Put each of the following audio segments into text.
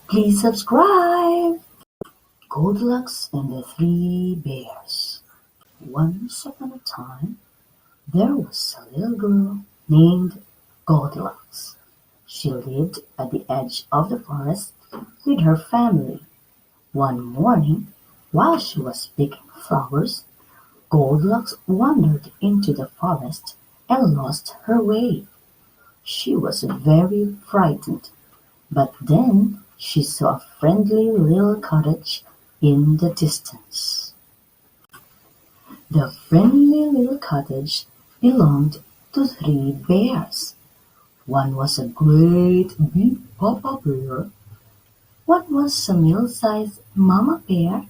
Please subscribe. Goldilocks and the Three Bears. Once upon a time, there was a little girl named Goldilocks. She lived at the edge of the forest with her family. One morning, while she was picking flowers, Goldilocks wandered into the forest and lost her way. She was very frightened, but then she saw a friendly little cottage in the distance. The friendly little cottage belonged to three bears. One was a great big papa bear, one was a middle-sized mama bear,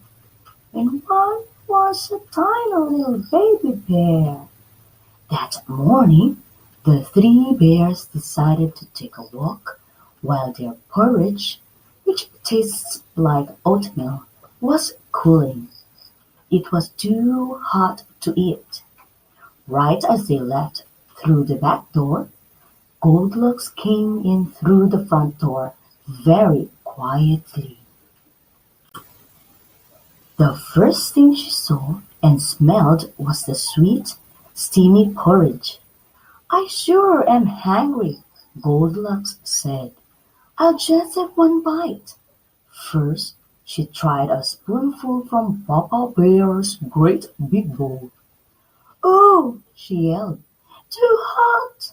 and one was a tiny little baby bear. That morning, the three bears decided to take a walk while their porridge, which tastes like oatmeal, was cooling. It was too hot to eat. Right as they left through the back door, Goldilocks came in through the front door very quietly. The first thing she saw and smelled was the sweet, steamy porridge. "I sure am hungry," Goldilocks said. "I'll just have one bite." First, she tried a spoonful from Papa Bear's great big bowl. "Oh!" she yelled. "Too hot!"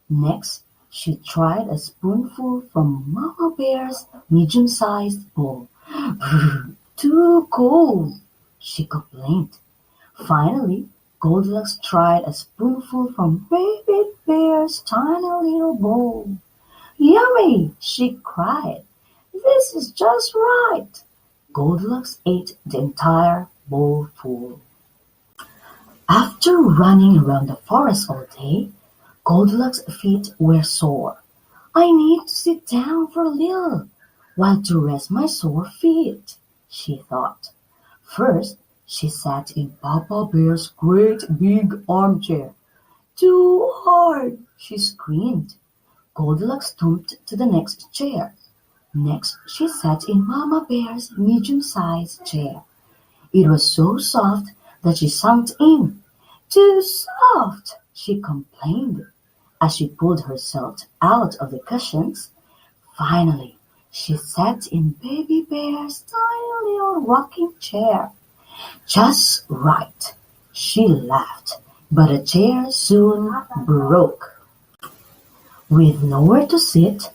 Next, she tried a spoonful from Mama Bear's medium-sized bowl. "Brr, too cold!" she complained. Finally, Goldilocks tried a spoonful from Baby Bear's tiny little bowl. "Yummy!" she cried. "This is just right!" Goldilocks ate the entire bowl full. After running around the forest all day, Goldilocks' feet were sore. "I need to sit down for a little while to rest my sore feet," she thought. First, she sat in Papa Bear's great big armchair. "Too hard!" she screamed. Goldilocks stumped to the next chair. Next, she sat in Mama Bear's medium-sized chair. It was so soft that she sank in. "Too soft!" she complained as she pulled herself out of the cushions. Finally, she sat in Baby Bear's tiny little rocking chair. "Just right," she laughed, but the chair soon broke. With nowhere to sit,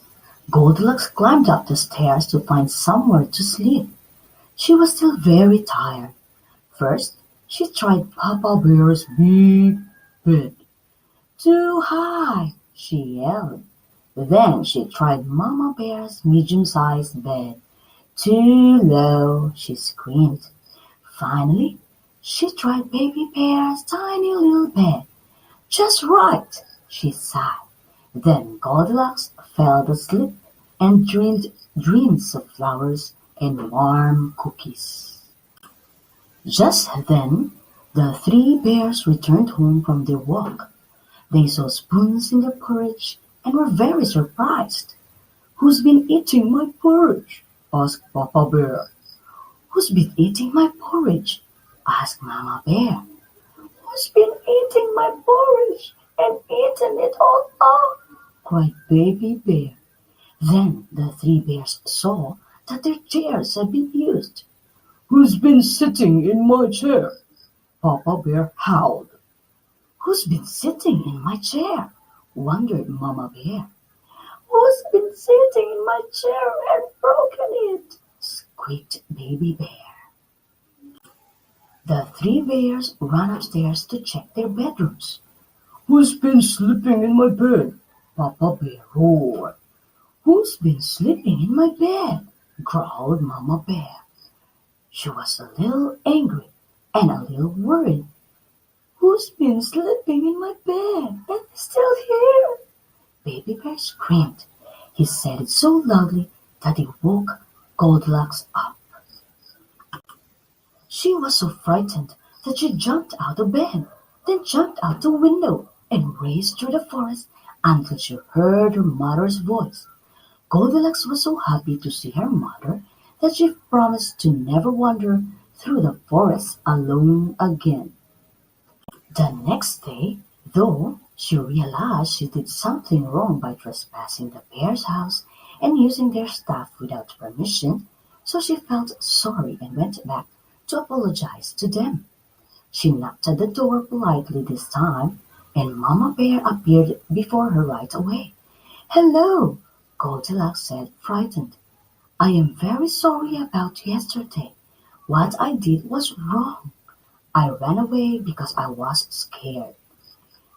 Goldilocks climbed up the stairs to find somewhere to sleep. She was still very tired. First, she tried Papa Bear's big bed. "Too high!" she yelled. Then she tried Mama Bear's medium-sized bed. "Too low!" she screamed. Finally, she tried Baby Bear's tiny little bed. "Just right!" she sighed. Then Goldilocks fell asleep and dreamed dreams of flowers and warm cookies. Just then, the three bears returned home from their walk. They saw spoons in their porridge and were very surprised. "Who's been eating my porridge?" asked Papa Bear. "Who's been eating my porridge?" asked Mama Bear. "Who's been eating my porridge and eaten it all up?" cried Baby Bear. Then the three bears saw that their chairs had been used. "Who's been sitting in my chair?" Papa Bear howled. "Who's been sitting in my chair?" wondered Mama Bear. "Who's been sitting in my chair and broken it?" squeaked Baby Bear. The three bears ran upstairs to check their bedrooms. "Who's been sleeping in my bed?" Papa Bear roared. "Who's been sleeping in my bed?" growled Mama Bear. She was a little angry and a little worried. "Who's been sleeping in my bed and is still here?" Baby Bear screamed. He said it so loudly that he woke Goldilocks up. She was so frightened that she jumped out of bed, then jumped out the window and raced through the forest until she heard her mother's voice. Goldilocks was so happy to see her mother that she promised to never wander through the forest alone again. The next day, though, she realized she did something wrong by trespassing the bear's house and using their stuff without permission, so she felt sorry and went back to apologize to them. She knocked at the door politely this time, and Mama Bear appeared before her right away. "Hello," Goldilocks said, frightened. "I am very sorry about yesterday. What I did was wrong. I ran away because I was scared."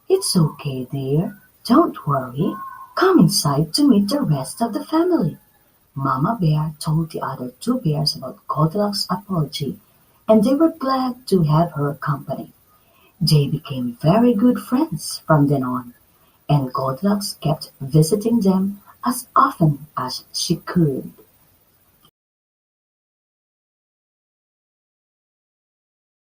"It's okay, dear. Don't worry. Come inside to meet the rest of the family." Mama Bear told the other two bears about Goldilocks' apology, and they were glad to have her company. They became very good friends from then on, and Goldilocks kept visiting them as often as she could.